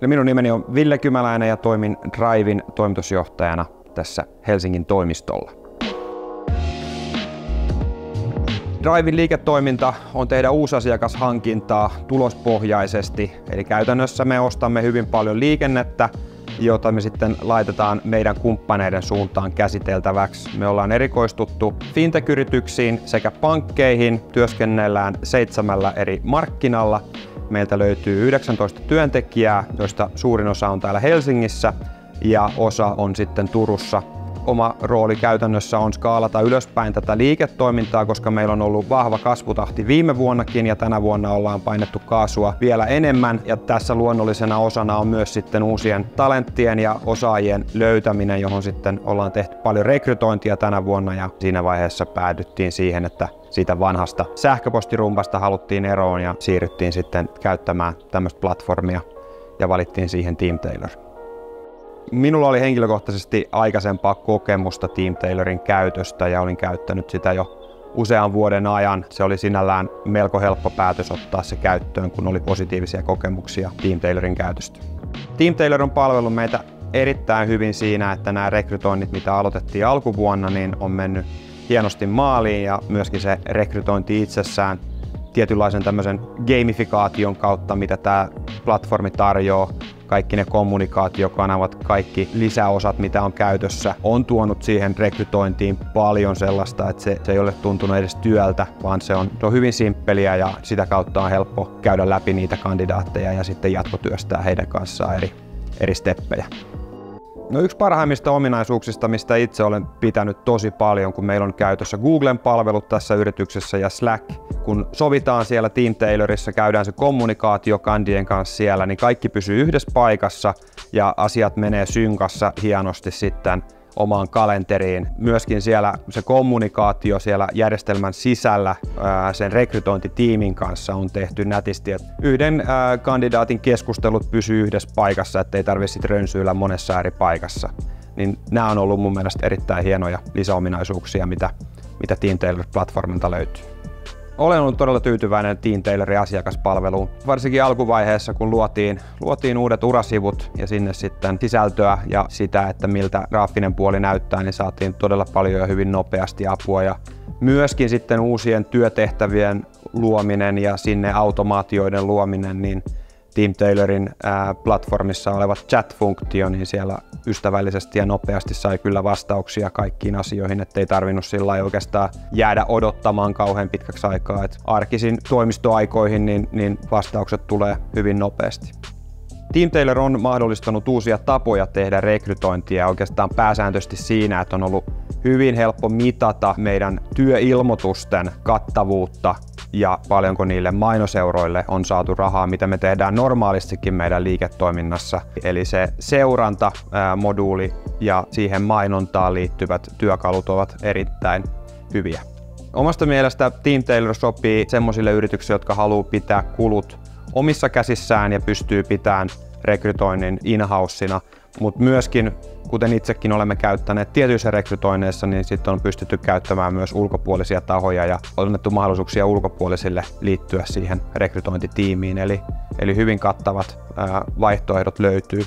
Minun nimeni on Ville Kymäläinen ja toimin Driven toimitusjohtajana tässä Helsingin toimistolla. Driven liiketoiminta on tehdä uusasiakashankintaa tulospohjaisesti, eli käytännössä me ostamme hyvin paljon liikennettä, jota me sitten laitetaan meidän kumppaneiden suuntaan käsiteltäväksi. Me ollaan erikoistuttu fintech-yrityksiin sekä pankkeihin, työskennellään 7 eri markkinalla. Meiltä löytyy 19 työntekijää, joista suurin osa on täällä Helsingissä ja osa on sitten Turussa. Oma rooli käytännössä on skaalata ylöspäin tätä liiketoimintaa, koska meillä on ollut vahva kasvutahti viime vuonnakin ja tänä vuonna ollaan painettu kaasua vielä enemmän. Ja tässä luonnollisena osana on myös sitten uusien talenttien ja osaajien löytäminen, johon sitten ollaan tehty paljon rekrytointia tänä vuonna ja siinä vaiheessa päädyttiin siihen, että siitä vanhasta sähköpostirumpasta haluttiin eroon ja siirryttiin sitten käyttämään tämmöistä platformia ja valittiin siihen Teamtailor. Minulla oli henkilökohtaisesti aikaisempaa kokemusta Teamtailorin käytöstä ja olin käyttänyt sitä jo usean vuoden ajan. Se oli sinällään melko helppo päätös ottaa se käyttöön, kun oli positiivisia kokemuksia Teamtailorin käytöstä. Teamtailor on palvellut meitä erittäin hyvin siinä, että nämä rekrytoinnit, mitä aloitettiin alkuvuonna, niin on mennyt hienosti maaliin ja myöskin se rekrytointi itsessään tietynlaisen tämmöisen gamifikaation kautta, mitä tämä platformi tarjoaa. Kaikki ne kommunikaatiokanavat, kaikki lisäosat, mitä on käytössä, on tuonut siihen rekrytointiin paljon sellaista, että se ei ole tuntunut edes työltä, vaan se on hyvin simppeliä ja sitä kautta on helppo käydä läpi niitä kandidaatteja ja sitten jatkotyöstää heidän kanssaan eri steppejä. No yksi parhaimmista ominaisuuksista, mistä itse olen pitänyt tosi paljon, kun meillä on käytössä Googlen palvelut tässä yrityksessä ja Slack. Kun sovitaan siellä Teamtailorissa, käydään se kommunikaatio kandien kanssa siellä, niin kaikki pysyy yhdessä paikassa ja asiat menee synkassa hienosti sitten omaan kalenteriin. Myöskin siellä se kommunikaatio siellä järjestelmän sisällä sen rekrytointitiimin kanssa on tehty nätisti. Yhden kandidaatin keskustelut pysyy yhdessä paikassa, ettei tarvitse sitten rönsyillä monessa eri paikassa. Niin nämä on ollut mun mielestä erittäin hienoja lisäominaisuuksia, mitä Teamtailor-platformilta löytyy. Olen ollut todella tyytyväinen Teamtailorin asiakaspalveluun. Varsinkin alkuvaiheessa, kun luotiin uudet urasivut ja sinne sitten sisältöä ja sitä, että miltä graafinen puoli näyttää, niin saatiin todella paljon ja hyvin nopeasti apua. Ja myöskin sitten uusien työtehtävien luominen ja sinne automaatioiden luominen, niin Teamtailorin platformissa oleva chat-funktio, niin siellä ystävällisesti ja nopeasti sai kyllä vastauksia kaikkiin asioihin, ettei tarvinnut sillä oikeastaan jäädä odottamaan kauhean pitkäksi aikaa. Et arkisin toimistoaikoihin niin vastaukset tulee hyvin nopeasti. Teamtailor on mahdollistanut uusia tapoja tehdä rekrytointia oikeastaan pääsääntöisesti siinä, että on ollut hyvin helppo mitata meidän työilmoitusten kattavuutta ja paljonko niille mainoseuroille on saatu rahaa, mitä me tehdään normaalistikin meidän liiketoiminnassa. Eli se seurantamoduuli ja siihen mainontaan liittyvät työkalut ovat erittäin hyviä. Omasta mielestä Teamtailor sopii semmoisille yrityksille, jotka haluaa pitää kulut omissa käsissään ja pystyy pitämään rekrytoinnin in-housena, mutta myöskin, kuten itsekin olemme käyttäneet tietyissä rekrytoinneissa, niin sitten on pystytty käyttämään myös ulkopuolisia tahoja ja on annettu mahdollisuuksia ulkopuolisille liittyä siihen rekrytointitiimiin, eli hyvin kattavat vaihtoehdot löytyy.